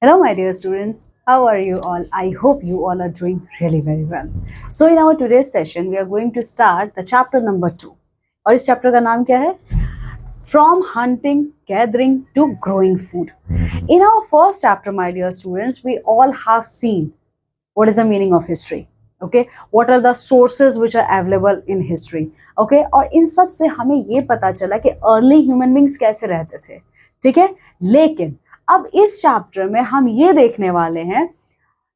Hello, my dear students. How are you all? I hope you all are doing really very well. So, in our today's session, we are going to start the chapter number 2. और इस chapter का नाम क्या है? From hunting, gathering to growing food. In our first chapter, my dear students, we all have seen what is the meaning of history. Okay, what are the sources which are available in history. Okay, और इन सब से हमें ये पता चला कि early human beings कैसे रहते थे. ठीक है, लेकिन अब इस चैप्टर में हम ये देखने वाले हैं,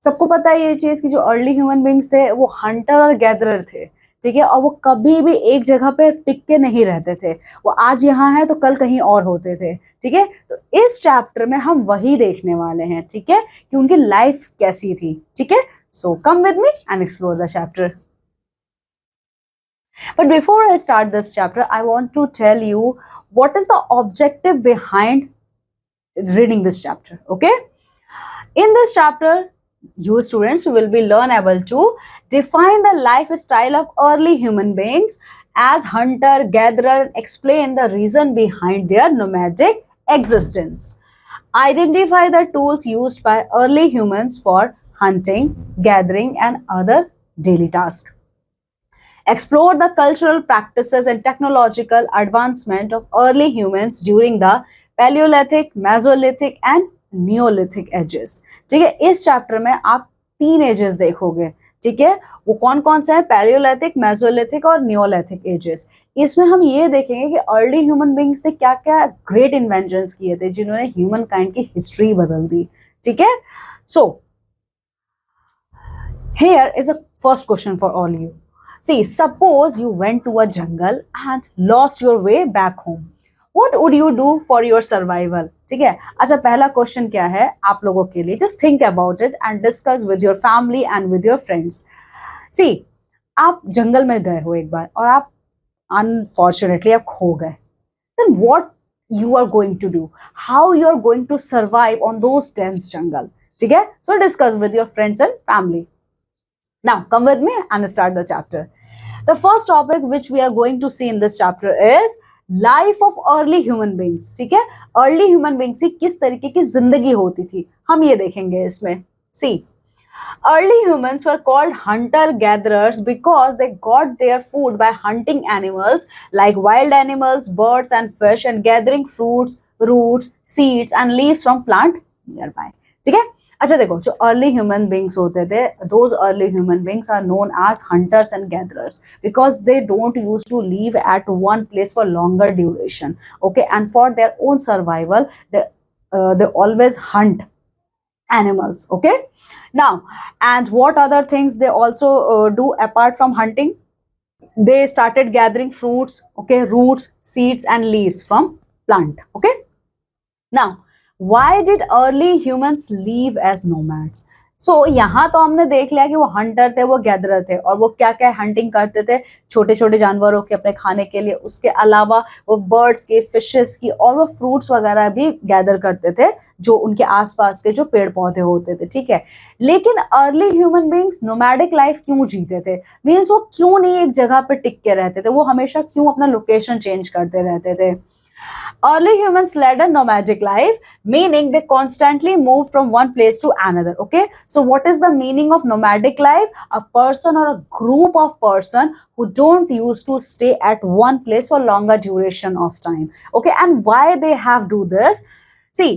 सबको पता है ये चीज कि जो अर्ली ह्यूमन बींग्स थे वो हंटर और गैदरर थे. ठीक है, और वो कभी भी एक जगह पे टिक के नहीं रहते थे. वो आज यहाँ है तो कल कहीं और होते थे. ठीक है, तो इस चैप्टर में हम वही देखने वाले हैं. ठीक है, कि उनकी लाइफ कैसी थी. ठीक है, so come with me and explore the chapter. But before I start this chapter, I want to tell you what is the objective behind reading this chapter. Okay, in this chapter you students will be learn able to define the lifestyle of early human beings as hunter gatherer and explain the reason behind their nomadic existence, identify the tools used by early humans for hunting, gathering and other daily tasks, explore the cultural practices and technological advancement of early humans during the Paleolithic, Mesolithic and Neolithic ages. ठीक है, इस chapter में आप 3 edges देखोगे. ठीक है, वो कौन कौन से हैं? पैलियोलिथिक, मेसोलिथिक और नियोलिथिक एजेस. इसमें हम ये देखेंगे कि अर्ली ह्यूमन बींग्स ने क्या क्या ग्रेट इन्वेंशंस किए थे जिन्होंने ह्यूमन काइंड की हिस्ट्री बदल दी. ठीक है, सो here is a first question for all you. See, suppose you went to a jungle and lost your way back home. What would you do for your survival? ठीक है, अच्छा पहला question क्या है आप लोगों के लिए? Just think about it and discuss with your family and with your friends. See, आप जंगल में गए हो एक बार और आप unfortunately आप खो गए. Then what you are going to do? How you are going to survive on those dense jungle? ठीक है, so discuss with your friends and family. Now come with me and start the chapter. The first topic which we are going to see in this chapter is life of early human beings. ठीक है, early human beings की किस तरीके की जिंदगी होती थी हम ये देखेंगे इसमें. See, early humans were called hunter gatherers because they got their food by hunting animals like wild animals, birds and fish and gathering fruits, roots, seeds and leaves from plant nearby. ठीक है, अच्छा देखो, जो early human beings होते थे, those early human beings are known as hunters and gatherers because they don't use to live at one place for longer duration. Okay, and for their own survival they always hunt animals. Okay, now and what other things they also do apart from hunting? They started gathering fruits, okay, roots, seeds and leaves from plant. Okay, now why did early humans live as nomads? So यहाँ तो हमने देख लिया कि वो Hunter थे, वो gatherer थे और वो क्या क्या हंटिंग करते थे, छोटे छोटे जानवरों के अपने खाने के लिए. उसके अलावा वो बर्ड्स की, फिशेस की और वो फ्रूट्स वगैरह भी गैदर करते थे जो उनके आसपास के जो पेड़ पौधे होते थे. ठीक है, लेकिन early human beings nomadic life क्यों जीते थे? मीन्स वो क्यों नहीं एक जगह पे टिक के रहते थे, वो हमेशा क्यों अपना लोकेशन चेंज करते रहते थे? Early humans led a nomadic life, meaning they constantly moved from one place to another. Okay, so what is the meaning of nomadic life? A person or a group of person who don't used to stay at one place for longer duration of time. Okay, and why they have do this? See,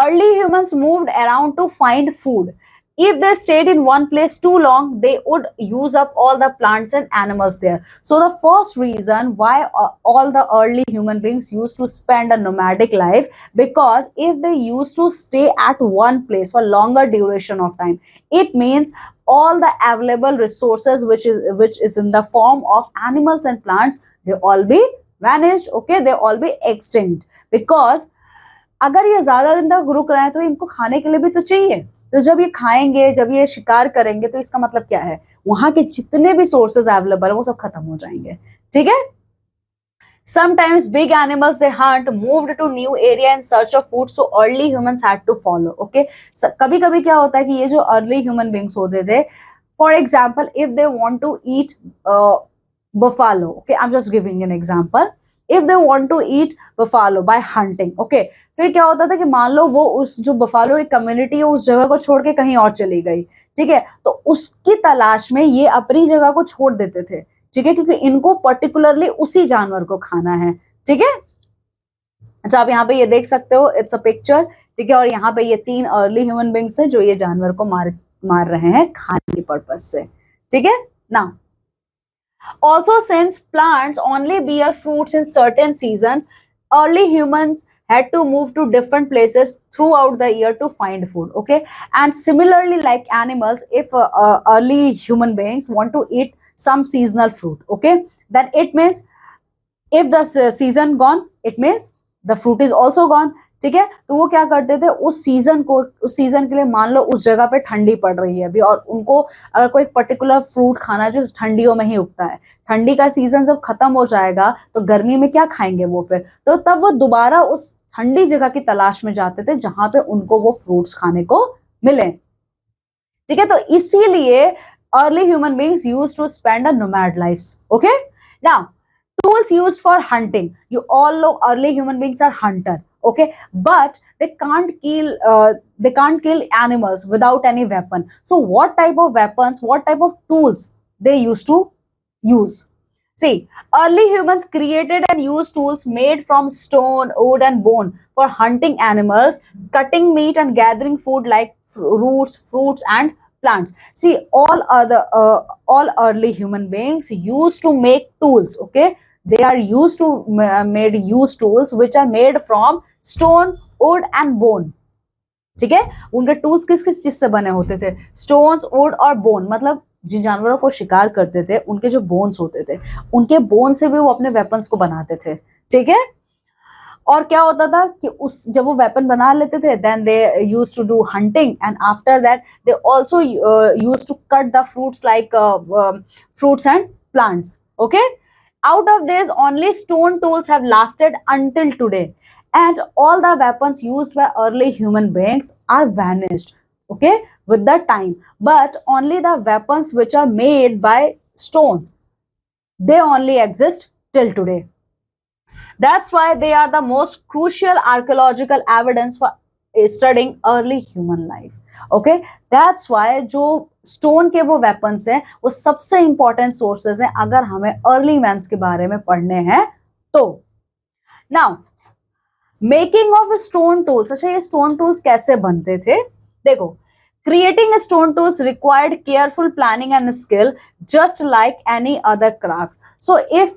early humans moved around to find food. If they stayed in one place too long, they would use up all the plants and animals there. So the first reason why all the early human beings used to spend a nomadic life, because if they used to stay at one place for longer duration of time, it means all the available resources which is in the form of animals and plants, they all be vanished. Okay, they all be extinct. Because अगर ये ज्यादा दिन तक रुक रहे हैं तो इनको खाने के लिए भी तो चाहिए. तो जब ये खाएंगे, जब ये शिकार करेंगे, तो इसका मतलब क्या है? वहां के जितने भी सोर्सेज अवेलेबल है वो सब खत्म हो जाएंगे. ठीक है, sometimes big animals they hunt moved to new area in search of food, so early humans had to follow. Okay, कभी कभी क्या होता है कि ये जो early human beings होते थे, for example if they want to eat buffalo, okay, I'm just giving an example. If they want to eat buffalo by hunting, okay, फिर क्या होता था कि मान लो वो उस जो बफालो की कम्युनिटी है उस जगह को छोड़ के कहीं और चली गई, ठीक है, तो उसकी तलाश में ये अपनी जगह को छोड़ देते थे, ठीक है, क्योंकि इनको पर्टिकुलरली उसी जानवर को खाना है, ठीक है। अच्छा, आप यहाँ पे ये देख सकते हो, इट्स अ पिक्चर, ठीक है, और यहाँ पे ये 3 अर्ली ह्यूमन बींग्स हैं जो ये जानवर को मार रहे हैं खाने के पर्पज से, ठीक है ना। Also, since plants only bear fruits in certain seasons, early humans had to move to different places throughout the year to find food. Okay, and similarly, like animals, if early human beings want to eat some seasonal fruit, okay, then it means if the season gone, it means the fruit is also gone, ठीक है। तो वो क्या करते थे, उस season के लिए मान लो उस जगह पे ठंडी पड़ रही है अभी, और उनको अगर कोई पर्टिकुलर फ्रूट खाना जो ठंडियों में ही उगता है, ठंडी का सीजन जब खत्म हो जाएगा तो गर्मी में क्या खाएंगे वो, फिर तो तब वो दोबारा उस ठंडी जगह की तलाश में जाते थे जहां पे उनको वो फ्रूट्स खाने को मिले, ठीक है। तो इसीलिए early human beings used to spend a nomad lifes, okay. Now tools used for hunting, you all know early human beings are hunter, okay, but they can't kill animals without any weapon. So what type of weapons, what type of tools they used to use? See, early humans created and used tools made from stone, wood and bone for hunting animals, cutting meat and gathering food like roots, fruits and plants. See, all early human beings used to make tools, okay, they are used to use tools which are made from stone, wood and bone, ठीक है। उनके tools किस किस चीज से बने होते थे, स्टोन्स, वुड और बोन, मतलब जिन जानवरों को शिकार करते थे उनके जो बोन्स होते थे, उनके बोन से भी वो अपने वेपन्स को बनाते थे, ठीक है। और क्या होता था कि उस जब वो वेपन बना लेते थे, then they used to do hunting, and after that they also used to cut the fruits like fruits and plants, okay. Out of these, only stone tools have lasted until today, and all the weapons used by early human beings are vanished, okay, with the time. But only the weapons which are made by stones, they only exist till today. That's why they are the most crucial archaeological evidence for studying early human life, okay. That's why जो stone के वो weapons हैं वो सबसे important sources हैं अगर हमें early humans के बारे में पढ़ने हैं तो। Now, making of stone tools, अच्छा ये stone tools कैसे बनते थे, देखो, creating stone tools required careful planning and skill, just like any other craft. So if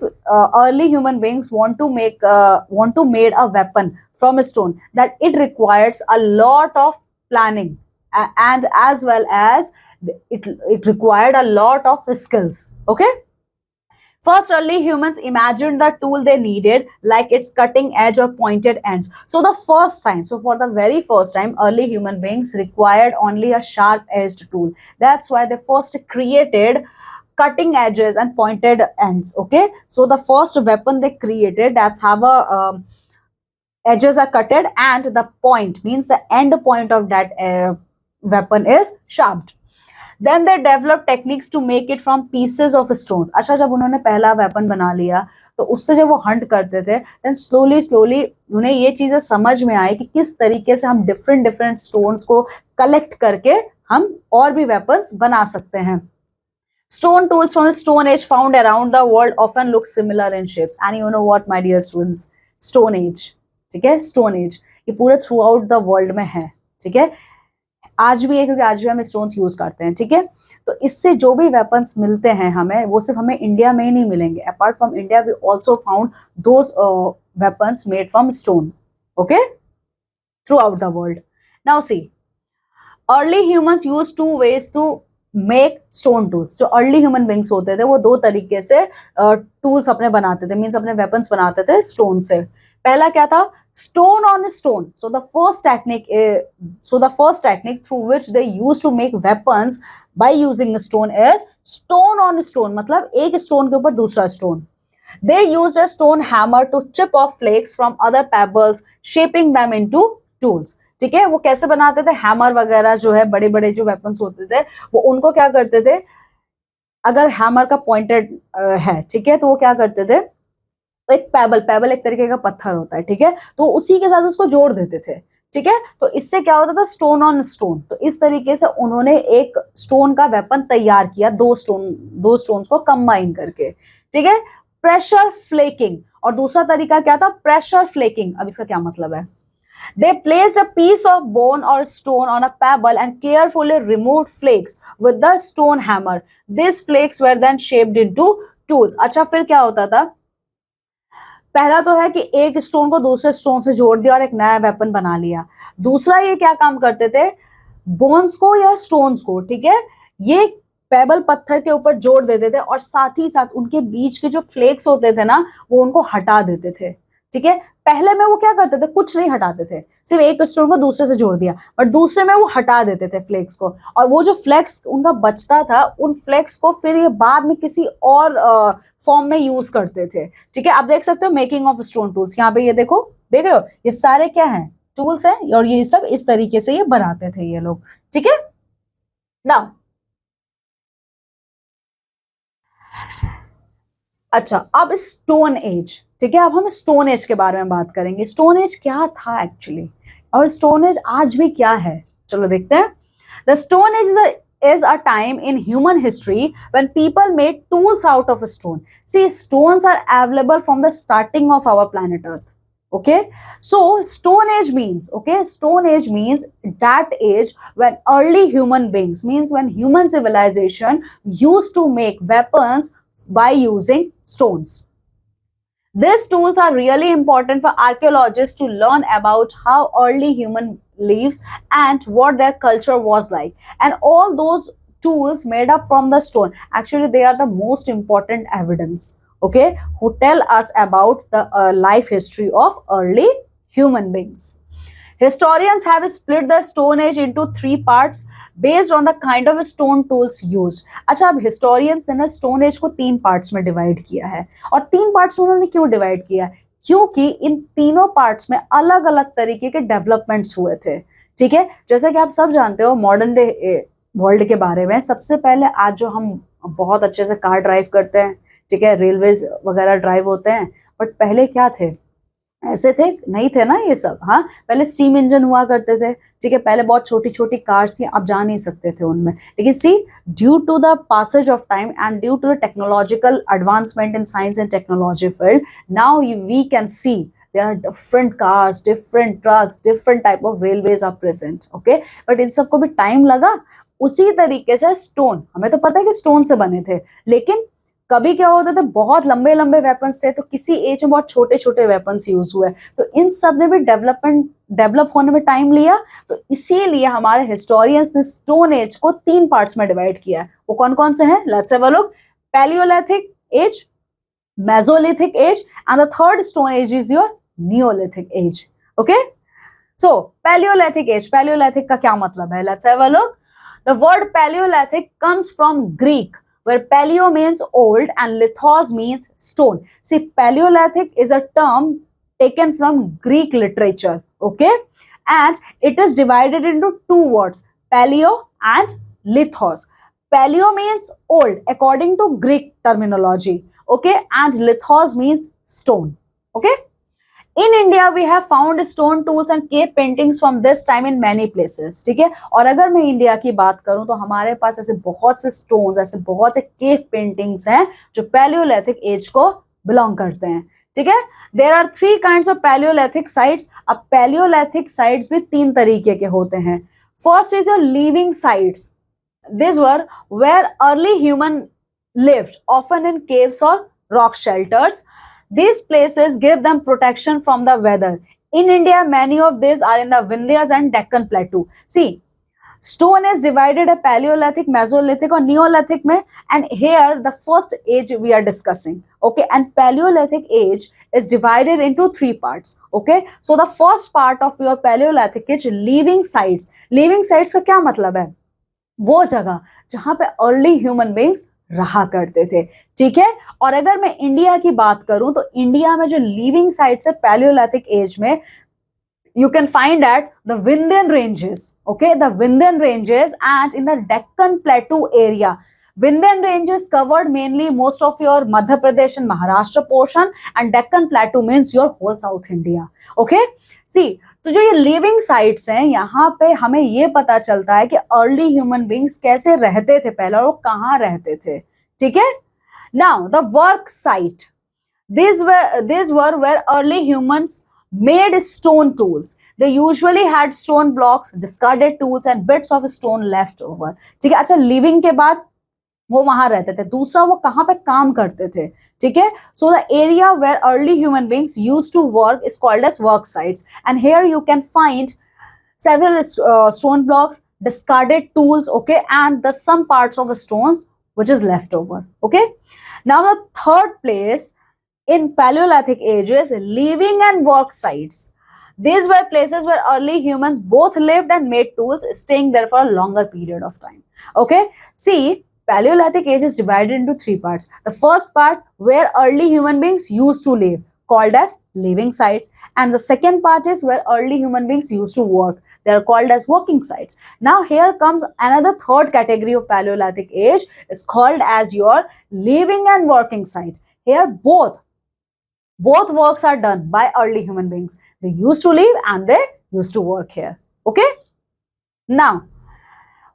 early human beings want to make a weapon from a stone, that it requires a lot of planning, and as well as it required a lot of skills, okay. First, early humans imagined the tool they needed, like its cutting edge or pointed ends. So for the very first time, early human beings required only a sharp-edged tool. That's why they first created cutting edges and pointed ends, okay. So the first weapon they created, that's have a edges are cutted and the point means the end point of that weapon is sharpened. Then they developed techniques to make it from pieces of stones. अच्छा, जब उन्होंने पहला weapon बना लिया तो उससे जब वो हंट करते थे, then slowly उन्हें ये चीजें समझ में आई कि किस तरीके से हम different stones को collect करके हम और भी weapons बना सकते हैं. Stone tools from the Stone Age found around the world often look similar in shapes. And you know what, my dear students? Stone Age, ठीक है, Stone Age ये पूरे throughout the world में है, ठीक है, आज भी है क्योंकि आज भी हम स्टोन्स यूज करते हैं, ठीक है। तो इससे जो भी वेपन्स मिलते हैं हमें, वो सिर्फ हमें इंडिया में ही नहीं मिलेंगे. Apart from India we also found those weapons made from stone, okay, throughout the world. Now see, early humans use two ways to make stone tools. जो अर्ली ह्यूमन बींग्स होते थे वो दो तरीके से टूल्स अपने बनाते थे, मीन्स अपने वेपन्स बनाते थे स्टोन से. पहला क्या था, stone on stone. So the first technique through which they used to make weapons by using stone is stone on stone. मतलब एक stone के ऊपर दूसरा stone. They used a stone hammer to chip off flakes from other pebbles, shaping them into tools. ठीक है, वो कैसे बनाते थे, हैमर वगैरह जो है, बड़े बड़े जो वेपन्स होते थे वो उनको क्या करते थे, अगर हैमर का पॉइंटेड है, ठीक है, तो वो क्या करते थे, एक पेबल, पेबल एक तरीके का पत्थर होता है, ठीक है, तो उसी के साथ उसको जोड़ देते थे, ठीक है, तो इससे क्या होता था, स्टोन ऑन स्टोन। तो इस तरीके से उन्होंने एक स्टोन का वेपन तैयार किया, दो स्टोन्स को कंबाइन करके, ठीक है। प्रेशर फ्लेकिंग, और दूसरा तरीका क्या था, प्रेशर फ्लेकिंग। अब इसका क्या मतलब है, they placed a piece of bone or stone on a pebble and carefully removed flakes with the stone hammer. These flakes were then shaped into tools. अच्छा, फिर क्या होता था, पहला तो है कि एक स्टोन को दूसरे स्टोन से जोड़ दिया और एक नया वेपन बना लिया। दूसरा ये क्या काम करते थे, बोन्स को या स्टोन्स को, ठीक है, ये पेबल पत्थर के ऊपर जोड़ देते थे और साथ ही साथ उनके बीच के जो फ्लेक्स होते थे ना, वो उनको हटा देते थे, ठीक है। पहले में वो क्या करते थे, कुछ नहीं हटाते थे, सिर्फ एक स्टोन को दूसरे से जोड़ दिया, और दूसरे में वो हटा देते थे फ्लेक्स को, और वो जो फ्लेक्स उनका बचता था, उन फ्लेक्स को फिर ये बाद में किसी और फॉर्म में यूज करते थे, ठीक है। आप देख सकते हो मेकिंग ऑफ स्टोन टूल्स, यहाँ पे ये देखो, देख रहे हो, ये सारे क्या हैं, टूल्स हैं, और ये सब इस तरीके से ये बनाते थे ये लोग, ठीक है ना। अच्छा, अब स्टोन एज, ठीक है, अब हम स्टोन एज के बारे में बात करेंगे। स्टोन एज क्या था एक्चुअली, और स्टोन एज आज भी क्या है, चलो देखते हैं। The stone age is a time in human history when people made tools out of stone. See, stones are available from the starting of our planet Earth. Okay, so stone age means, okay, stone age means that age when early human beings, means when human civilization used to make weapons by using stones. These tools are really important for archaeologists to learn about how early human lives and what their culture was like. And all those tools made up from the stone, actually they are the most important evidence, okay, who tell us about the life history of early human beings. Historians have split the Stone Age into 3 parts based on the kind of stone tools used. अच्छा, अब historians ने ना Stone Age को 3 parts में divide किया है, और 3 parts में उन्होंने क्यों divide किया, क्योंकि इन तीनों पार्ट्स में अलग अलग तरीके के डेवलपमेंट्स हुए थे, ठीक है। जैसे कि आप सब जानते हो मॉडर्न डे वर्ल्ड के बारे में, सबसे पहले आज जो हम बहुत अच्छे से कार ड्राइव करते हैं, ठीक है, रेलवेज वगैरह ड्राइव होते हैं, बट पहले क्या थे, ऐसे थे नहीं थे ना ये सब, हाँ, पहले स्टीम इंजन हुआ करते थे, ठीक है, पहले बहुत छोटी छोटी कार्स थी, आप जा नहीं सकते थे उनमें, लेकिन see, due to the passage of time and due to the technological advancement in science and technology field, now we can see there are different cars, different trucks, different type of railways are present, okay, but इन सबको भी time लगा। उसी तरीके से stone, हमें तो पता है कि स्टोन से बने थे, लेकिन कभी क्या होता था, बहुत लंबे लंबे वेपन्स थे, तो किसी एज में बहुत छोटे छोटे वेपन्स यूज हुए, तो इन सब ने भी डेवलप होने में टाइम लिया। तो इसीलिए हमारे हिस्टोरियंस ने स्टोन एज को 3 पार्ट्स में डिवाइड किया है। वो कौन कौन से हैं, let's have a look. Paleolithic age, Mesolithic age, and the third stone age is your Neolithic age, okay. So Paleolithic age, Paleolithic का क्या मतलब है, let's have a look. The word Paleolithic comes from Greek, where paleo means old and lithos means stone. See, Paleolithic is a term taken from Greek literature, okay, and it is divided into 2 words, paleo and lithos. Paleo means old according to Greek terminology, okay, and lithos means stone, okay. In India, we have found stone tools and cave paintings from this time in many places, ठीक है। और अगर मैं India की बात करूं तो हमारे पास ऐसे बहुत से स्टोन्स, ऐसे बहुत से केव पेंटिंग्स हैं जो पैलियोलिथिक एज को बिलोंग करते हैं, ठीक है। There are 3 kinds of Paleolithic sites. अब पैलियोलिथिक साइट्स भी 3 तरीके के होते हैं। First is your living sites, this were where early human lived, often in caves और rock shelters. These places give them protection from the weather. In India, many of these are in the Vindhyas and Deccan Plateau. See, stone is divided a Paleolithic, Mesolithic or Neolithic mein, and here the first age we are discussing. Okay, and Paleolithic age is divided into 3 parts. Okay, so the first part of your Paleolithic age, living sites. Living sites का क्या मतलब है? वो जगह जहां पे early human beings रहा करते थे, ठीक है। और अगर मैं इंडिया की बात करूं तो इंडिया में जो लिविंग साइट्स है पैलियोलिथिक एज में, you can find at the Vindhyan ranges, okay, the Vindhyan ranges and in the Deccan Plateau area. Vindhyan ranges covered mainly most of your Madhya Pradesh and Maharashtra portion, and Deccan Plateau means your whole South India. Okay, see, तो जो ये living sites हैं यहाँ पे हमें ये पता चलता है कि अर्ली ह्यूमन बींग्स कैसे रहते थे पहले और वो कहाँ रहते थे. ठीक है. Now the work site, these were where early humans made stone tools. They usually had stone blocks, discarded tools and bits of stone left over. ठीक है. अच्छा, लिविंग के बाद वो वहां रहते थे. दूसरा, वो कहाँ पे काम करते थे. ठीक है. So the area where early human beings used to work is called as work sites, and here you can find several stone blocks, discarded tools, okay, and the some parts of stones which is left over. Okay, now the third place in Paleolithic ages, living and work sites. These were places where early humans both lived and made tools, staying there for a longer period of time. Okay, see, Paleolithic age is divided into three parts. The first part where early human beings used to live, called as living sites, and the second part is where early human beings used to work. They are called as working sites. Now here comes another third category of Paleolithic age, is called as your living and working site. Here both works are done by early human beings. They used to live and they used to work here. Okay, now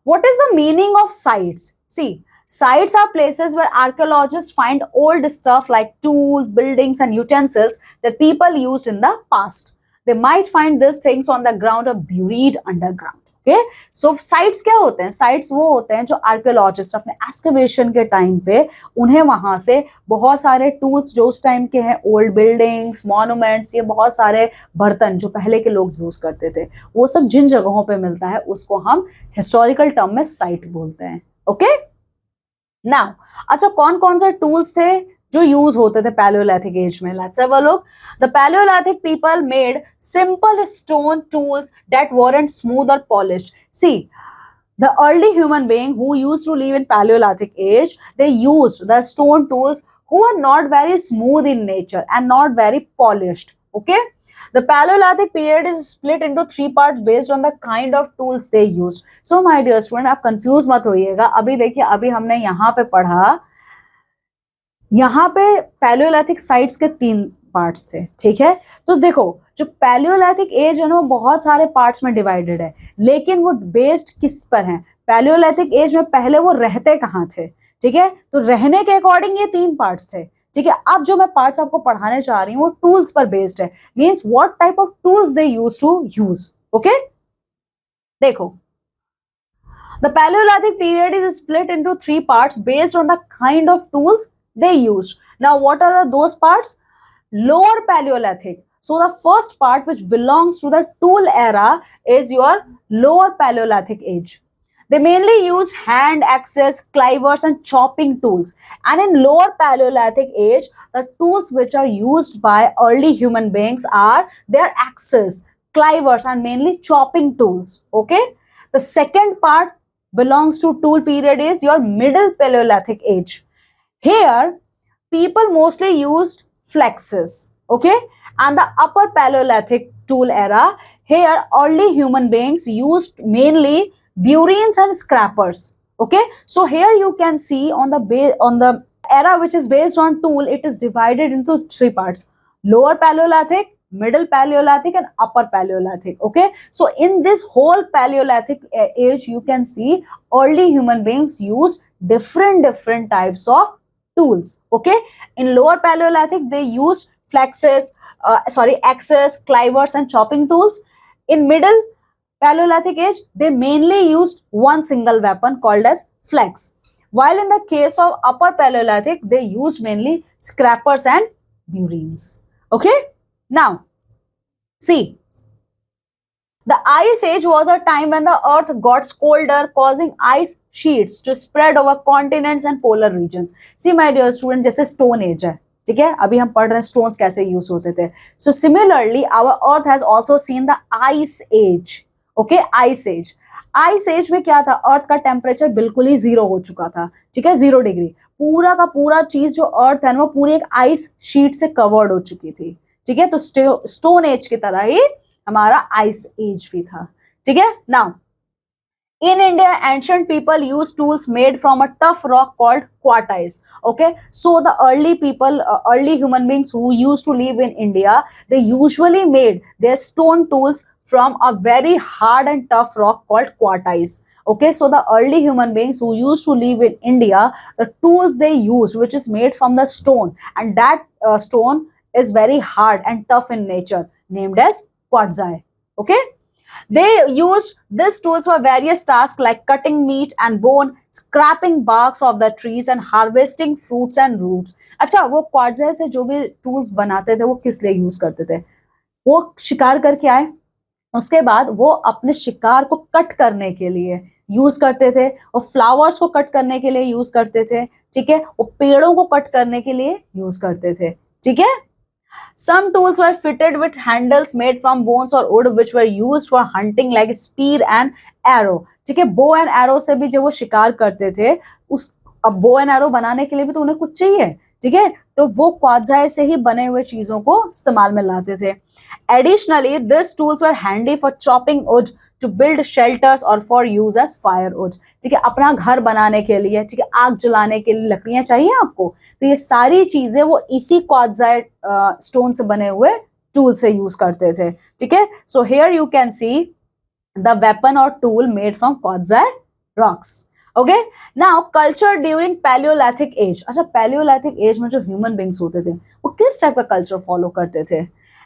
what is the meaning of sites? See, sites are places where archaeologists find old stuff like tools, buildings and utensils that people used in the past. They might find these things on the ground or buried underground. Okay, so sites क्या होते हैं? sites वो होते हैं जो archaeologist अपने excavation के time पे उन्हें वहां से बहुत सारे टूल्स जो उस टाइम के हैं, ओल्ड बिल्डिंग्स, मॉन्यूमेंट्स, ये बहुत सारे बर्तन जो पहले के लोग यूज करते थे, वो सब जिन जगहों पे मिलता है उसको हम हिस्टोरिकल टर्म में साइट बोलते हैं. ओके, नाउ अच्छा, कौन कौन से टूल्स थे जो यूज होते थे पैलियोलिथिक एज में? Let's have a look. The Palaeolithic people made simple stone tools that weren't smooth or polished. See, the early human being who used to live in Paleolithic age, they used the stone tools who are not very smooth in nature and not very polished. Okay, the Paleolithic period is split into three parts based on the kind of tools they used. So my dear student, आप confuse मत होइएगा. अभी देखिए, अभी हमने यहाँ पे पढ़ा, यहाँ पे पैलियोलिथिक साइट्स के 3 पार्ट्स थे. ठीक है, तो देखो जो पैलियोलिथिक एज है ना वो बहुत सारे पार्ट्स में डिवाइडेड है, लेकिन वो बेस्ड किस पर है? पैलियोलिथिक एज में पहले वो रहते कहाँ थे? ठीक है, तो रहने के अकॉर्डिंग ये 3 पार्ट्स थे. ठीक है, अब जो मैं पार्ट्स आपको पढ़ाने चाह रही हूँ वो टूल्स पर बेस्ड है. Means what type of tools they use to use. Okay, देखो, the Paleolithic period is split into 3 parts based on the kind of tools they used. Now what are those parts? Lower Paleolithic. So the first part which belongs to the tool era is your lower Paleolithic age. They mainly used hand axes, clivers and chopping tools. And in lower Paleolithic age, the tools which are used by early human beings are their axes, clivers and mainly chopping tools. Okay, the second part belongs to tool period is your middle Paleolithic age. Here people mostly used flexes. Okay, and the upper Paleolithic tool era, here early human beings used mainly burins and scrapers. Okay, so here you can see on the era which is based on tool, it is divided into 3 parts: lower Paleolithic, middle Paleolithic and upper Paleolithic. Okay, so in this whole Paleolithic age you can see early human beings used different types of tools. Okay, in lower Paleolithic they used flexes, axes, clivers and chopping tools. In middle Paleolithic age they mainly used one single weapon called as flex, while in the case of upper Paleolithic they used mainly scrapers and burins. Okay, now see, the ice age was a time when the earth got colder, causing ice sheets to spread over continents and polar regions. See my dear student, जैसे stone age है, ठीक है, अभी हम पढ़ रहे हैं stones कैसे use होते थे. So similarly our earth has also seen the ice age. Okay, ice age. Ice age में क्या था? अर्थ का टेम्परेचर बिल्कुल ही 0 हो चुका था. ठीक है, 0 डिग्री. पूरा का पूरा चीज जो अर्थ है वो पूरी एक आइस शीट से कवर्ड हो चुकी थी. ठीक है, तो स्टोन एज की तरह ही हमारा आइस एज भी था. ठीक है, now In India, ancient people used tools made from a tough rock called quartzites. Okay, so the early people, early human beings who used to live in India, they usually made their stone tools from a very hard and tough rock called quartzites. Okay, so the early human beings who used to live in India, the tools they used, which is made from the stone, and that stone is very hard and tough in nature, named as quartzite. Okay, they used these tools for various tasks like cutting meat and bone, scraping barks of the trees and harvesting fruits and roots. अच्छा, वो quartz से जो भी tools बनाते थे वो किस लिए यूज करते थे? वो शिकार करके आए, उसके बाद वो अपने शिकार को कट करने के लिए यूज करते थे, और फ्लावर्स को कट करने के लिए यूज करते थे, ठीक है, वो पेड़ों को कट करने के लिए यूज करते थे, ठीक है। Some tools were fitted with handles made from bones or wood which were used for hunting like spear and arrow. ठीक है, bow and arrow से भी जब वो शिकार करते थे, उस अब bow and arrow बनाने के लिए भी तो उन्हें कुछ चाहिए, ठीक है, तो वो क्वार्ट्जाइट से ही बने हुए चीजों को इस्तेमाल में लाते थे। Additionally, these tools were handy for chopping wood to build shelters or for use as firewood. ठीक है, अपना घर बनाने के लिए, ठीक है, आग जलाने के लिए लकड़ियां चाहिए आपको, तो ये सारी चीजें वो इसी क्वार्ट्जाइट स्टोन से बने हुए टूल से यूज करते थे, ठीक है। So here you can see the weapon और tool made from quartzite rocks. Okay, now culture during Paleolithic age. अच्छा, पैलियोलिथिक एज में जो ह्यूमन बींग्स होते थे वो किस टाइप का कल्चर फॉलो करते थे?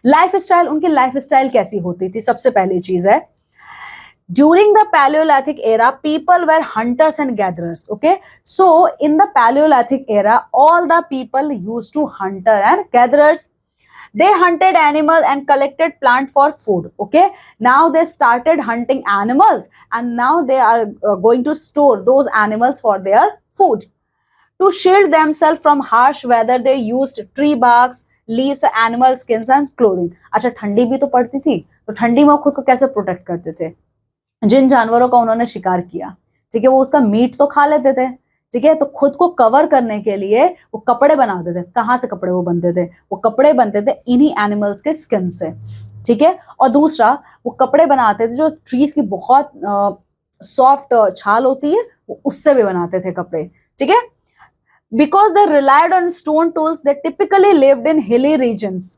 लाइफ स्टाइल, उनकी लाइफ स्टाइल कैसी होती थी? सबसे पहली चीज है, during the Paleolithic era, people were hunters and gatherers. Okay, so in the Paleolithic era, all the people used to hunter and gatherers. They hunted animals and collected plant for food. Okay, now they started hunting animals, and now they are going to store those animals for their food. To shield themselves from harsh weather, they used tree barks, leaves, animal skins and clothing. अच्छा, ठंडी भी तो पड़ती थी, तो ठंडी में खुद को कैसे प्रोटेक्ट करते थे? जिन जानवरों का उन्होंने शिकार किया, ठीक है, वो उसका मीट तो खा लेते थे, ठीक है, तो खुद को कवर करने के लिए वो कपड़े बनाते थे। कहाँ से कपड़े वो बनते थे? वो कपड़े बनते थे इन्हीं एनिमल्स के स्किन से, ठीक है। और दूसरा, वो कपड़े बनाते थे जो ट्रीज की बहुत सॉफ्ट छाल होती है, वो उससे भी बनाते थे कपड़े, ठीक है। Because they relied on stone tools, they typically lived in hilly regions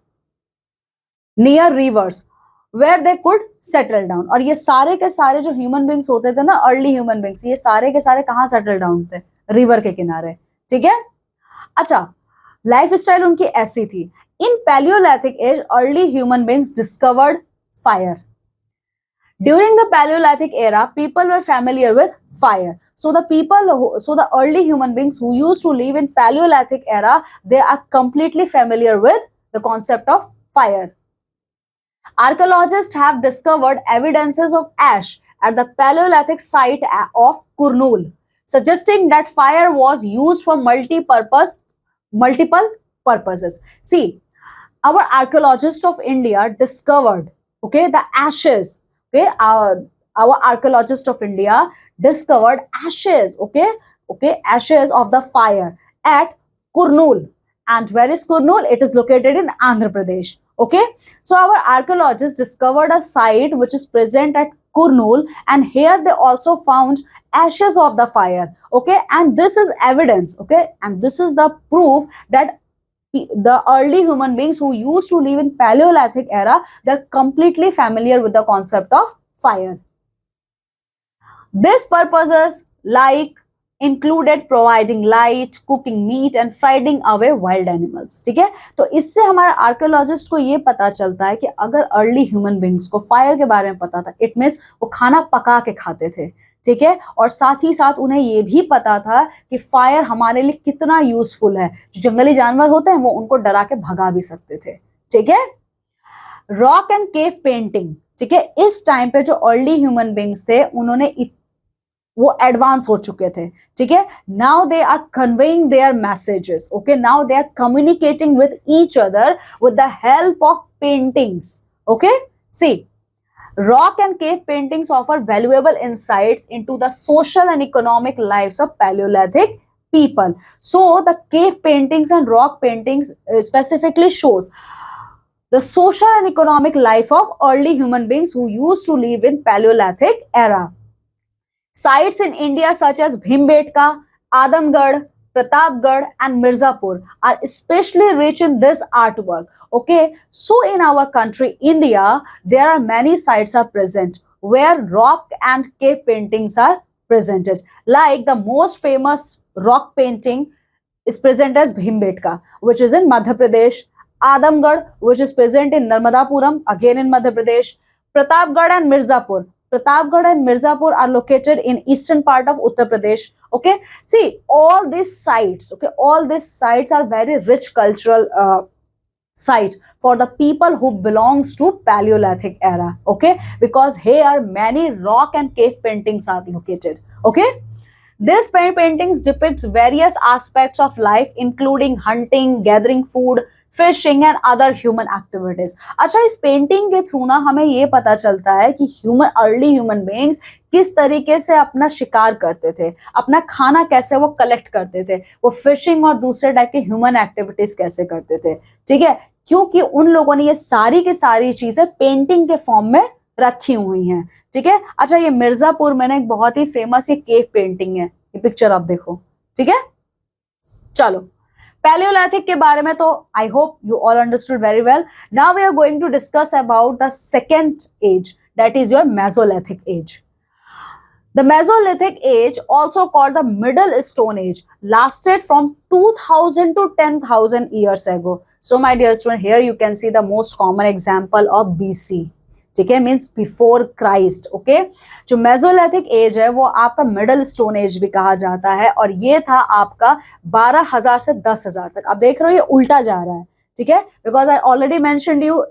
near rivers where they could settle down. और ये सारे के सारे जो ह्यूमन बींग्स होते थे ना, अर्ली ह्यूमन बींग्स, ये सारे के सारे कहाँ सेटल डाउन थे? रिवर के किनारे, ठीक है। अच्छा, लाइफ स्टाइल उनकी ऐसी थी। In Paleolithic age, early human beings discovered fire. During the Paleolithic era, people were familiar with fire. So the early human beings who used to live in Paleolithic era, they are completely familiar with the concept of fire. Archaeologists have discovered evidences of ash at the Paleolithic site of Kurnool, suggesting that fire was used for multiple purposes. See, our archaeologists of India discovered, okay, the ashes. Okay, our archaeologists of India discovered ashes, okay, ashes of the fire at Kurnool. And where is Kurnool? It is located in Andhra Pradesh. Okay, so our archaeologists discovered a site which is present at Kurnool, and here they also found ashes of the fire. Okay, and this is evidence, okay, and this is the proof that the early human beings who used to live in Paleolithic era, they're completely familiar with the concept of fire. These purposes like included providing light, cooking meat and frighting away wild animals. ठीक है, तो इससे हमारे archaeologist को ये पता चलता है कि अगर अर्ली ह्यूमन बींग्स को फायर के बारे में पता था, इट मीन्स वो खाना पका के खाते थे, ठीक है, और साथ ही साथ उन्हें ये भी पता था कि फायर हमारे लिए कितना यूजफुल है। जो जंगली जानवर होते हैं वो उनको डरा के भगा भी सकते थे, ठीक है। रॉक एंड केव पेंटिंग, ठीक है, इस टाइम पे जो अर्ली ह्यूमन बींग्स थे उन्होंने वो एडवांस हो चुके थे, ठीक है। Now they are conveying their messages, okay, now they are communicating with each other with the help of paintings, okay. See, rock and cave paintings offer valuable insights into the social and economic lives of Paleolithic people. So the cave paintings and rock paintings specifically shows the social and economic life of early human beings who used to live in Paleolithic era. Sites in India such as Bhimbetka, Adamgarh, Pratapgarh and Mirzapur are especially rich in this artwork. Okay, so in our country India, there are many sites are present where rock and cave paintings are presented. Like the most famous rock painting is present as Bhimbetka, which is in Madhya Pradesh. Adamgarh, which is present in Narmadapuram, again in Madhya Pradesh. Pratapgarh and Mirzapur. Pratapgarh and Mirzapur are located in eastern part of Uttar Pradesh. Okay, see all these sites. Okay, all these sites are very rich cultural site for the people who belongs to Paleolithic era. Okay, because here many rock and cave paintings are located. Okay, this paintings depicts various aspects of life including hunting, gathering food, fishing and other human activities. अच्छा, इस painting के through ना हमें ये पता चलता है कि अर्ली ह्यूमन बीइंग्स किस तरीके से अपना शिकार करते थे, अपना खाना कैसे वो कलेक्ट करते थे, वो फिशिंग और दूसरे टाइप के ह्यूमन एक्टिविटीज कैसे करते थे. ठीक है, क्योंकि उन लोगों ने ये सारी की सारी चीजें पेंटिंग के फॉर्म में रखी हुई हैं. ठीक है. अच्छा, ये मिर्जापुर में ना एक बहुत ही फेमस ये केव पेंटिंग है, ये पिक्चर आप देखो. ठीक है, चलो पैलियोलिथिक के बारे में तो I hope you all understood very well. Now we are going to discuss about the second age, that is your Mesolithic age. The Mesolithic age, also called the Middle Stone Age, lasted from 2000 to 10,000 years ago. So my dear student, here you can see the most common example of BC. ठीक है, means before Christ. Okay, जो Mesolithic as है वो आपका middle stone age भी कहा जाता है और ये था आपका 12,000 से 10,000 तक. आप देख रहे हो ये उल्टा जा रहा है. ठीक है, because I already mentioned you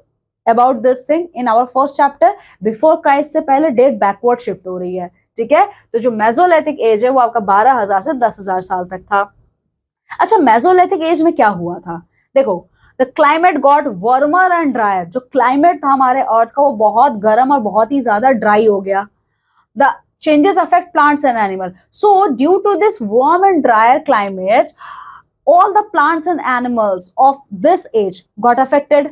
about this thing in our first chapter. Before Christ से पहले डेट बैकवर्ड शिफ्ट हो रही है. ठीक है, तो जो मेसोलिथिक एज है वो आपका 12,000 से 10,000 साल तक था. अच्छा, मेसोलिथिक एज में क्या हुआ था? देखो, the climate got warmer and dryer. जो क्लाइमेट था हमारे अर्थ का वो बहुत गर्म और बहुत ही ज्यादा ड्राई हो गया. The changes affect plants and animal. So due to this warm and drier climate, all the plants and animals of this age got affected.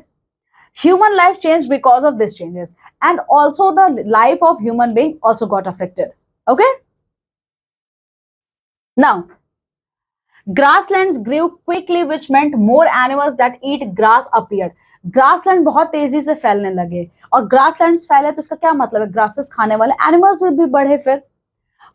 Human life changed because of these changes, and also the life of human being also got affected. Okay, now grasslands grew quickly, which meant more animals that eat grass appeared. Grassland बहुत तेजी से फैलने लगे और grasslands फैले तो इसका क्या मतलब है, ग्रासेस खाने वाले एनिमल्स भी बढ़े. फिर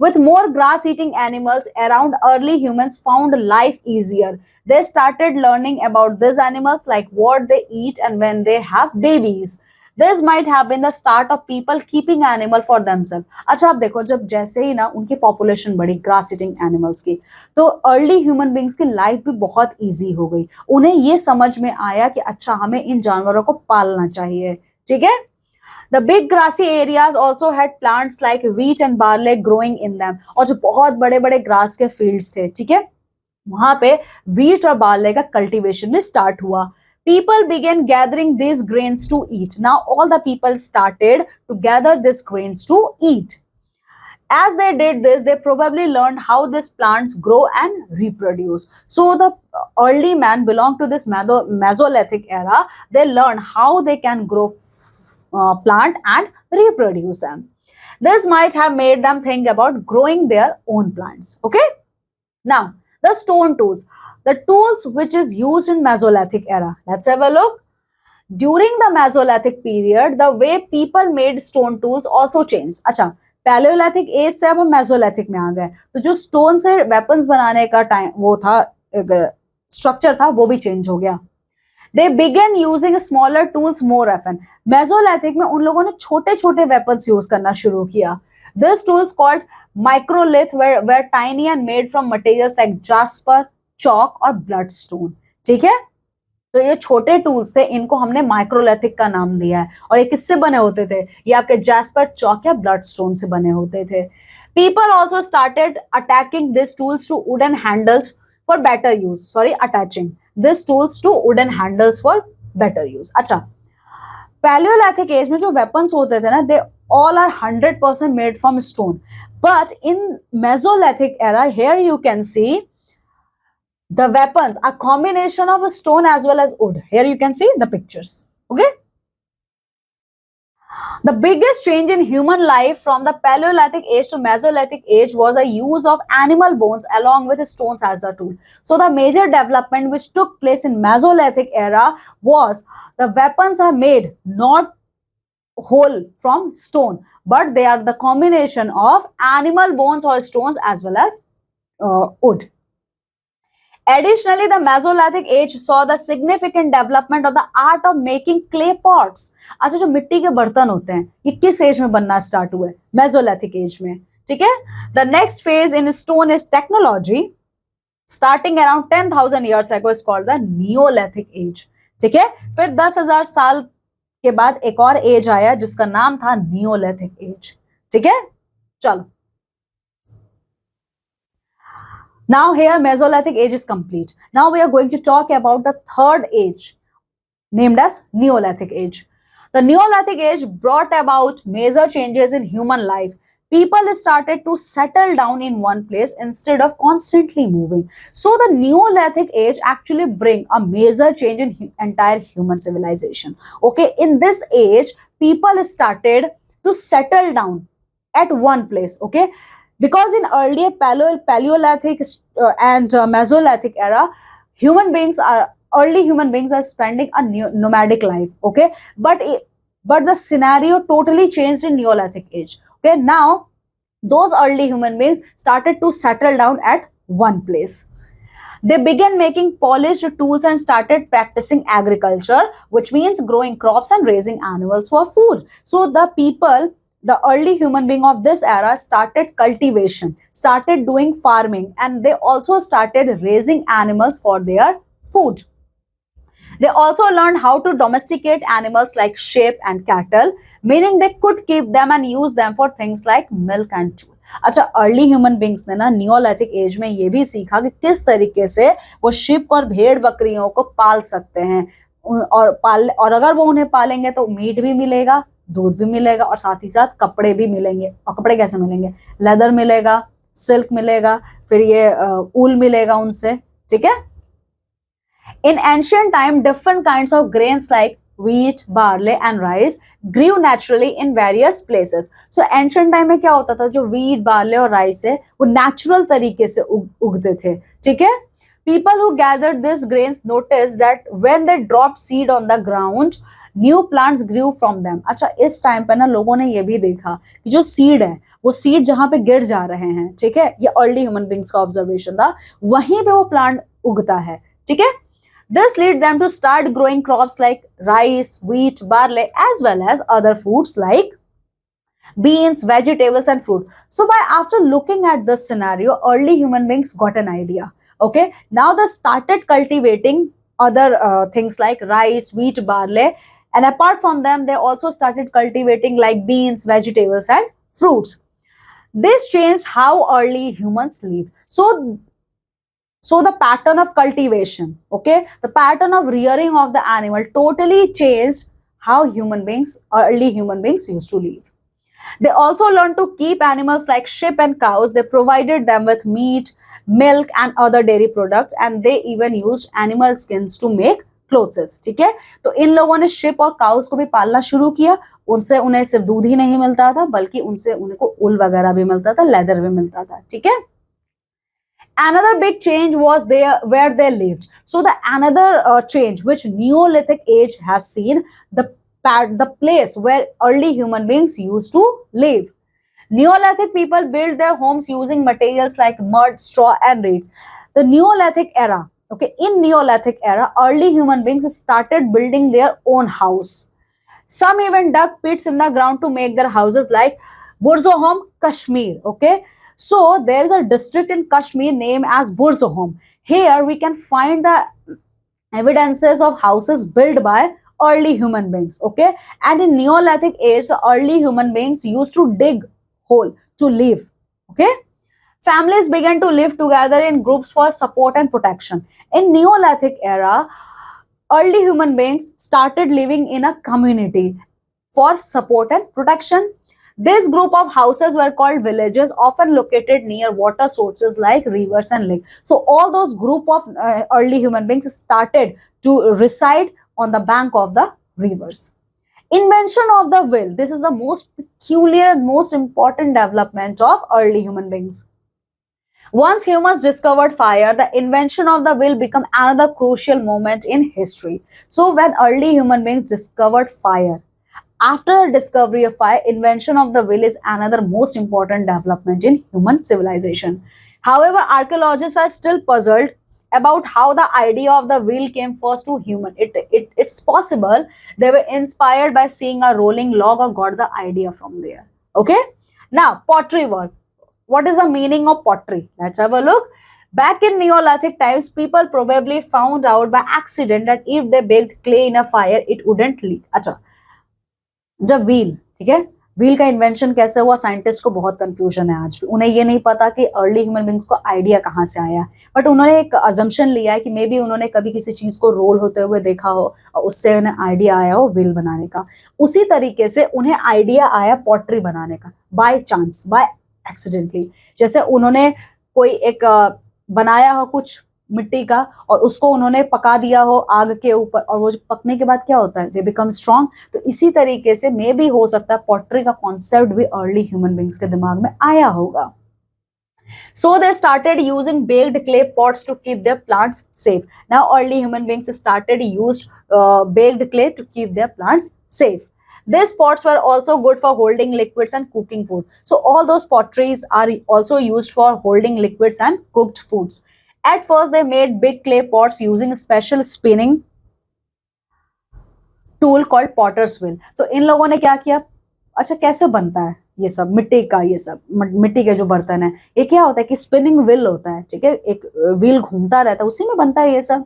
with more grass eating animals around, early humans found life easier. They started learning about these animals, like what they eat and when they have babies. This might have been the start of people keeping animal for themselves. अच्छा, आप देखो, जब जैसे ही ना उनकी population बढ़ी grass eating animals की, तो अर्ली ह्यूमन बींग्स की लाइफ भी बहुत ईजी हो गई. उन्हें ये समझ में आया कि अच्छा हमें इन जानवरों को पालना चाहिए. ठीक है. The big grassy areas also had plants like wheat and barley growing in them. और जो बहुत बड़े बड़े ग्रास के फील्ड्स थे, ठीक है, वहां पे wheat और barley का कल्टीवेशन भी स्टार्ट हुआ. People began gathering these grains to eat. Now all the people started to gather these grains to eat. As they did this, they probably learned how these plants grow and reproduce. So the early man belonged to this Mesolithic era. They learned how they can grow plant and reproduce them. This might have made them think about growing their own plants. Okay, now the stone tools, the tools which is used in Mesolithic era. Let's have a look. During the Mesolithic period, the way people made stone tools also changed. अच्छा, Paleolithic as से अब हम Mesolithic में आ गए, तो जो stone से weapons बनाने का टाइम वो था, स्ट्रक्चर था, वो भी चेंज हो गया. They began using smaller tools more often. Mesolithic में उन लोगों ने छोटे छोटे weapons यूज करना शुरू किया. These tools called microlith were tiny and made from materials like jasper, chalk और bloodstone. ठीक है, तो ये छोटे टूल्स थे, इनको हमने माइक्रोलिथिक का नाम दिया है. और ये किससे बने होते थे? ये आपके जैस्पर, चॉक या ब्लडस्टोन से बने होते थे. People also started attacking these tools to wooden handles for better use. Sorry, attaching these tools to wooden handles for better use. अच्छा, पैलियोलिथिक एज में जो वेपन्स होते थे ना, दे all are 100% made from stone. But in Mesolithic era, here you can see the weapons are combination of stone as well as wood. Here you can see the pictures. Okay. The biggest change in human life from the Paleolithic age to Mesolithic age was a use of animal bones along with stones as a tool. So the major development which took place in Mesolithic era was the weapons are made not whole from stone, but they are the combination of animal bones or stones as well as wood. Additionally, the Mesolithic age saw the significant development of the art of making clay pots. अच्छा, जो मिट्टी के बर्तन होते हैं ये किस as में बनना स्टार्ट हुए? मेसोलिथिक एज में. ठीक है. The next phase in stone is technology. Starting around 10,000 years ago is called the Neolithic age. ठीक है. फिर 10,000 साल के बाद एक और एज आया जिसका नाम था नियोलिथिक एज. ठीक है. चलो. Now here Mesolithic age is complete. Now we are going to talk about the third age named as Neolithic age. The Neolithic age brought about major changes in human life. People started to settle down in one place instead of constantly moving. So the Neolithic age actually bring a major change in entire human civilization. Okay, in this age, people started to settle down at one place. Okay, because in earlier Paleolithic and Mesolithic era, early human beings are spending a nomadic life. Okay, but the scenario totally changed in Neolithic age. Okay, now those early human beings started to settle down at one place. They began making polished tools and started practicing agriculture, which means growing crops and raising animals for food. So the early human being of this era started cultivation, started doing farming, and they also started raising animals for their food. They also learned how to domesticate animals like sheep and cattle, meaning they could keep them and use them for things like milk and wool. अच्छा, early human beings ने ना neolithic age में ये भी सीखा कि किस तरीके से वो शिप और भेड़ बकरियों को पाल सकते हैं, और अगर वो उन्हें पालेंगे तो मीट भी मिलेगा, दूध भी मिलेगा और साथ ही साथ कपड़े भी मिलेंगे. और कपड़े कैसे मिलेंगे? लेदर मिलेगा, सिल्क मिलेगा, फिर ये ऊल मिलेगा उनसे. ठीक है. In ancient time, different kinds of grains like wheat, barley and rice grew naturally in various places. So ancient time में क्या होता था? जो wheat, barley और rice है वो natural तरीके से उगते थे. ठीक है. People who gathered these grains noticed that when they dropped seed on the ground, new plants grew from them. अच्छा, इस टाइम पे ना लोगों ने ये भी देखा कि जो सीड है वो सीड जहां पे गिर जा रहे हैं, ठीक है, ये अर्ली ह्यूमन बींग्स का ऑब्जर्वेशन था, वहीं पे वो प्लांट उगता है. ठीक है. This led them to start growing crops like rice, wheat, barley, as well as other foods like beans, vegetables, and fruit. So after looking at this scenario, early human beings got an idea. Okay, now they started cultivating other things like rice, wheat, barley, and apart from them, they also started cultivating like beans, vegetables, and fruits. This changed how early humans lived. So the pattern of cultivation, okay, the pattern of rearing of the animal totally changed how early human beings used to live. They also learned to keep animals like sheep and cows. They provided them with meat, milk and other dairy products, and they even used animal skins to make clothes. ठीक है. तो इन लोगों ने ship और cows को भी पालना शुरू किया. उनसे उन्हें सिर्फ दूध ही नहीं मिलता था बल्कि उनसे उनको ऊल वगैरह भी मिलता था, लेदर भी मिलता था. ठीक है. Another big change was there where they lived. So the another change which Neolithic age has seen, the place where early human beings used to live. Neolithic people built their homes using materials like mud, straw, and reeds. The Neolithic era. Okay, in Neolithic era, early human beings started building their own house. Some even dug pits in the ground to make their houses like Burzahom, Kashmir. Okay. So there is a district in Kashmir named as Burzahom. Here we can find the evidences of houses built by early human beings. Okay, and in Neolithic age, the early human beings used to dig hole to live. Okay, families began to live together in groups for support and protection. In Neolithic era, early human beings started living in a community for support and protection. This group of houses were called villages, often located near water sources like rivers and lakes. So all those group of early human beings started to reside on the bank of the rivers. Invention of the will. This is the most peculiar and most important development of early human beings. Once humans discovered fire, the invention of the will became another crucial moment in history. So, when early human beings discovered fire, after the discovery of fire, invention of the will is another most important development in human civilization. However, archaeologists are still puzzled about how the idea of the wheel came first to human. It's possible they were inspired by seeing a rolling log or got the idea from there. Okay. Now, pottery work. What is the meaning of pottery? Let's have a look. Back in Neolithic times, people probably found out by accident that if they baked clay in a fire, it wouldn't leak. अच्छा, जब wheel, ठीक है, wheel का invention कैसे हुआ, scientist को बहुत confusion है आज भी. उन्हें ये नहीं पता कि अर्ली ह्यूमन बींग्स को आइडिया कहाँ से आया, बट उन्होंने एक अजम्पशन लिया है कि मे बी उन्होंने कभी किसी चीज को रोल होते हुए देखा हो और उससे उन्हें आइडिया आया हो व्हील बनाने का. उसी तरीके से उन्हें आइडिया आया पॉटरी बनाने का बाय चांस, बाय एक्सीडेंटली. जैसे उन्होंने कोई एक बनाया हो कुछ मिट्टी का और उसको उन्होंने पका दिया हो आग के ऊपर, और वो पकने के बाद क्या होता है, दे बिकम स्ट्रॉन्ग. तो इसी तरीके से मे भी हो सकता है पॉटरी का कॉन्सेप्ट भी अर्ली ह्यूमन बींग्स के दिमाग में आया होगा. So they started using baked clay pots to keep their plants safe. Now early human beings started used baked clay to keep their plants safe. These pots were also good for holding liquids and cooking food. So all those potteries are also used for holding liquids and cooked foods. At first they made big clay pots using a special spinning tool called potter's wheel. तो इन लोगों ने क्या किया, अच्छा कैसे बनता है ये सब मिट्टी का, ये सब मिट्टी के जो बर्तन है, ये क्या होता है कि स्पिनिंग व्हील होता है, ठीक है, एक व्हील घूमता रहता है, उसी में बनता है ये सब.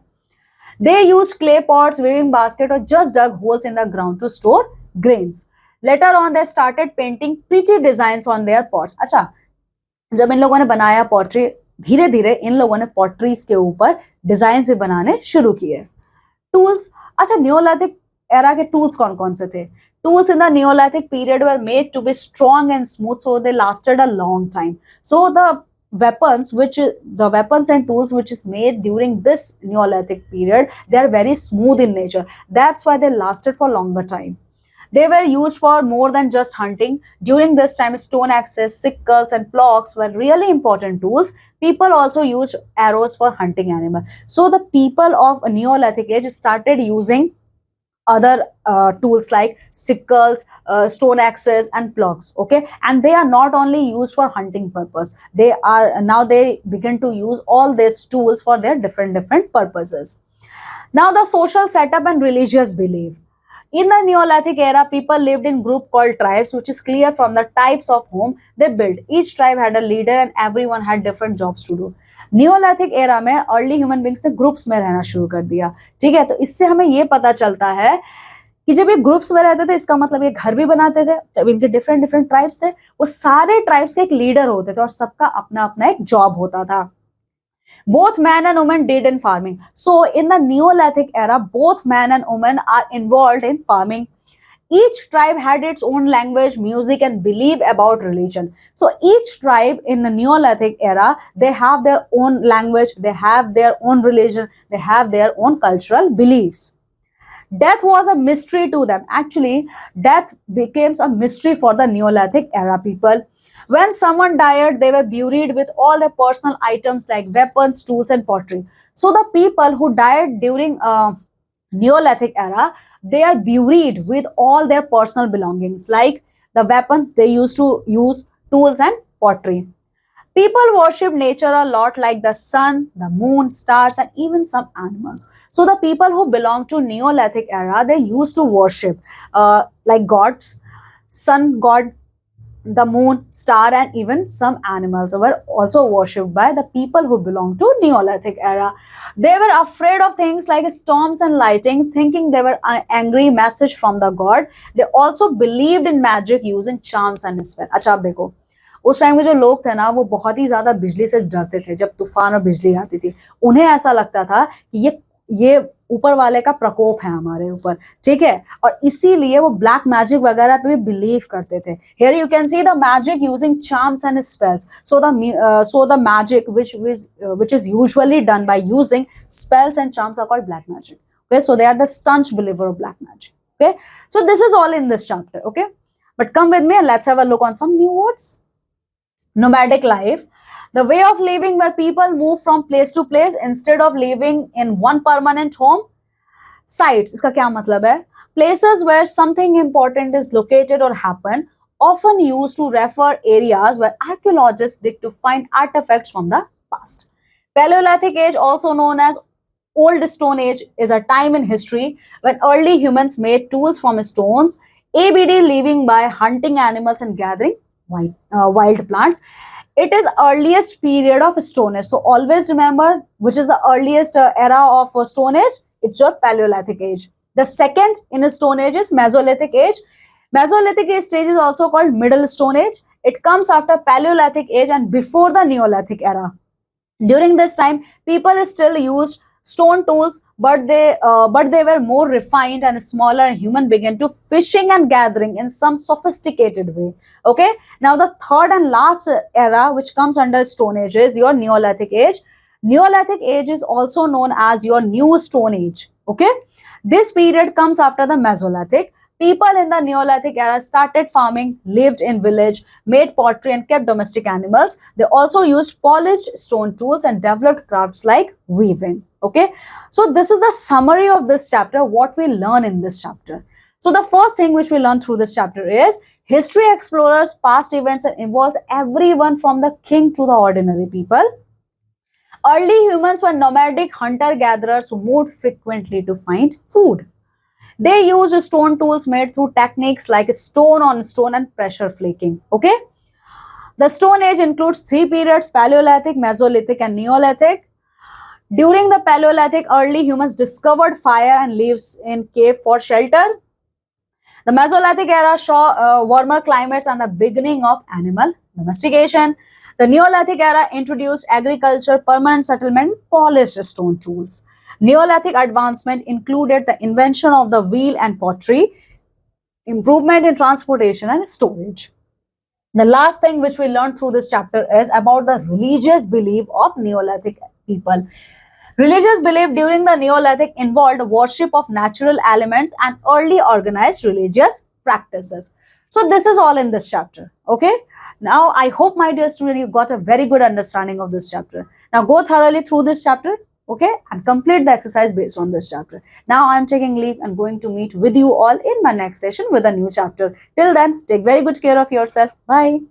They used clay pots, weaving basket or just dug holes in the ground to store grains. Later on they started painting pretty designs on their pots. अच्छा, जब इन लोगों ने बनाया पॉटरी, धीरे धीरे इन लोगों ने पॉटरीज के ऊपर डिजाइन भी बनाने शुरू किए. टूल्स. अच्छा, नियोलिथिक एरा के टूल्स कौन कौन से थे? Tools in the Neolithic period were made to be strong and smooth, so they lasted a long time. So the weapons and tools which is made during this Neolithic period, they are very smooth in nature. That's why they lasted for longer time. They were used for more than just hunting. During this time, stone axes, sickles, and ploughs were really important tools. People also used arrows for hunting animals. So the people of Neolithic age started using other tools like sickles, stone axes, and ploughs. Okay, and they are not only used for hunting purpose. They begin to use all these tools for their different purposes. Now the social setup and religious belief. In the Neolithic era, people lived in group called tribes, which is clear from the types of home they built. Each tribe had a leader and everyone had different jobs to do. Neolithic era में early human beings ने groups में रहना शुरू कर दिया. ठीक है, तो इससे हमें ये पता चलता है कि जब ये ग्रुप्स में रहते थे, इसका मतलब ये घर भी बनाते थे, तब इनके डिफरेंट ट्राइब्स थे, वो सारे ट्राइब्स के एक लीडर होते थे और सबका अपना अपना एक जॉब होता था. Both man and woman did in farming. So in the Neolithic era, both man and woman are involved in farming. Each tribe had its own language, music, and belief about religion. So each tribe in the Neolithic era, they have their own language, they have their own religion, they have their own cultural beliefs. Death was a mystery to them. Actually, death becomes a mystery for the Neolithic era people. When someone died, they were buried with all their personal items like weapons, tools, and pottery. So the people who died during Neolithic era, they are buried with all their personal belongings like the weapons they used to use, tools, and pottery. People worship nature a lot, like the sun, the moon, stars, and even some animals. So the people who belong to Neolithic era, they used to worship like gods, sun god, the moon, star, and even some animals were also worshipped by the people who belong to Neolithic era. They were afraid of things like storms and lightning, thinking they were an angry message from the god. They also believed in magic using charms and spells. अच्छा आप देखो, उस time में जो लोग थे ना, वो बहुत ही ज्यादा बिजली से डरते थे. जब तूफान और बिजली आती थी, उन्हें ऐसा लगता था कि ये ऊपर वाले का प्रकोप है हमारे ऊपर. ठीक है, और इसीलिए वो ब्लैक मैजिक वगैरह पे भी बिलीव करते थे. Here you can see the magic using charms and spells. So the magic which is usually done by using spells and charms are called black magic. Okay, so they are the staunch believer of black magic. Okay, so this is all in this chapter. Okay, but come with me and let's have a look on some new words. Nomadic life, the way of living where people move from place to place instead of living in one permanent home. Sites, इसका क्या मतलब है? Places where something important is located or happen, often used to refer areas where archaeologists dig to find artifacts from the past. Paleolithic age, also known as Old Stone Age, is a time in history when early humans made tools from stones, ABD living by hunting animals and gathering wild plants. It is earliest period of Stone Age. So always remember which is the earliest era of Stone Age. It's your Paleolithic age. The second in a Stone Age is Mesolithic age. Mesolithic age stage is also called Middle Stone Age. It comes after Paleolithic age and before the Neolithic era. During this time, people still used stone tools, but they were more refined and smaller. Human began to fishing and gathering in some sophisticated way. Okay, now the third and last era which comes under Stone Age is your Neolithic age. Neolithic age is also known as your New Stone Age. Okay, this period comes after the Mesolithic. People in the Neolithic era started farming, lived in village, made pottery and kept domestic animals. They also used polished stone tools and developed crafts like weaving. Okay, so this is the summary of this chapter, what we learn in this chapter. So the first thing which we learn through this chapter is history explores past events and involves everyone from the king to the ordinary people. Early humans were nomadic hunter-gatherers who moved frequently to find food. They used stone tools made through techniques like stone on stone and pressure flaking. Okay. The Stone Age includes three periods: Paleolithic, Mesolithic, and Neolithic. During the Paleolithic, early humans discovered fire and lived in cave for shelter. The Mesolithic era saw warmer climates and the beginning of animal domestication. The Neolithic era introduced agriculture, permanent settlement, and polished stone tools. Neolithic advancement included the invention of the wheel and pottery, improvement in transportation and storage. The last thing which we learned through this chapter is about the religious belief of Neolithic people. Religious belief during the Neolithic involved worship of natural elements and early organized religious practices. So this is all in this chapter. Okay. Now I hope, my dear student, you got a very good understanding of this chapter. Now go thoroughly through this chapter. Okay, and complete the exercise based on this chapter. Now I am taking leave and going to meet with you all in my next session with a new chapter. Till then, take very good care of yourself. Bye.